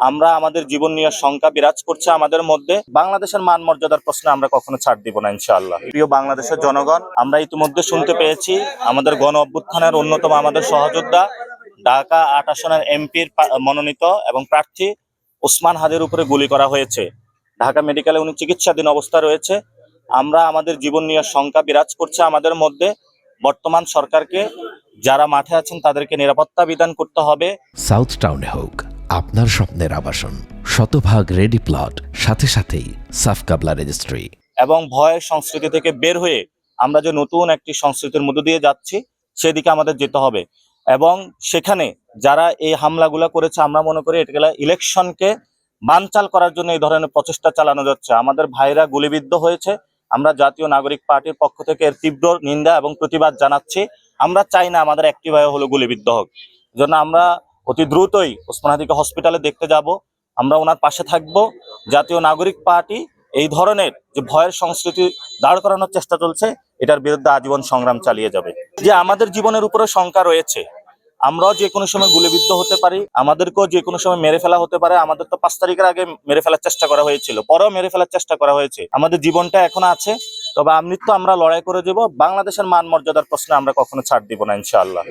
আমরা আমাদের জীবন নিয়ে শঙ্কা বিরাজ করছে আমাদের মধ্যে। বাংলাদেশের মান মর্যাদার প্রশ্নে আমরা কখনো ছাড় দিব না ইনশাআল্লাহ। প্রিয় বাংলাদেশের জনগণ, আমরা ইতিমধ্যে শুনতে পেয়েছি আমাদের গণ অভ্যুত্থানের অন্যতম আমাদের সহযোদ্ধা ঢাকা ৮ আসনের এমপির মনোনীত এবং প্রার্থী ওসমান হাদির উপরে গুলি করা হয়েছে। ঢাকা মেডিকেলে উনি চিকিৎসাধীন অবস্থা রয়েছে। আমরা আমাদের জীবন নিয়ে শঙ্কা বিরাজ করছে আমাদের মধ্যে। বর্তমান সরকারকে, যারা মাঠে আছেন তাদেরকে নিরাপত্তা বিধান করতে হবে। সাউথ টাউনে হোক আপনার স্বপ্নের আবাসন, শতভাগ রেডি প্লট, সাথে সাথেই সাফ কাবলা রেজিস্ট্রি। এবং ভয়ের সংস্কৃতি থেকে বের হয়ে আমরা যে নতুন একটি সংস্কৃতির মধ্য দিয়ে যাচ্ছি সেদিকে আমাদের যেতে হবে। এবং সেখানে যারা এই হামলাগুলো করেছে, আমরা মনে করি এটা ইলেকশনকে বানচাল করার জন্য এই ধরনের প্রচেষ্টা চালানো যাচ্ছে। আমাদের ভাইরা গুলিবিদ্ধ হয়েছে। আমরা জাতীয় নাগরিক পার্টির পক্ষ থেকে এর তীব্র নিন্দা এবং প্রতিবাদ জানাচ্ছি। আমরা চাই না আমাদের একটি ভাই হলো গুলিবিদ্ধ হোক। এজন্য আমরা অতি দ্রুতই ওসমান হাদিকে হসপিটালে দেখতে যাব। আমরা ওনার পাশে থাকব। জাতীয় নাগরিক পার্টি এই ধরনের যে ভয়ের সংস্কৃতি দাঁড় করানোর চেষ্টা চলছে, এটার বিরুদ্ধে আজীবন সংগ্রাম চালিয়ে যাবে। যে আমাদের জীবনের উপরে শঙ্কা রয়েছে, আমরাও যে কোনো সময় গুলিবিদ্ধ হতে পারি, আমাদেরকেও যে কোনো সময় মেরে ফেলা হতে পারে। আমাদের তো 5 তারিখের আগে মেরে ফেলার চেষ্টা করা হয়েছিল, পরেও মেরে ফেলার চেষ্টা করা হয়েছে। আমাদের জীবনটা এখন আছে, তবে আমৃত্যু আমরা লড়াই করে যাব। বাংলাদেশের মান মর্যাদার প্রশ্নে আমরা কখনো ছাড় দিব না ইনশাআল্লাহ।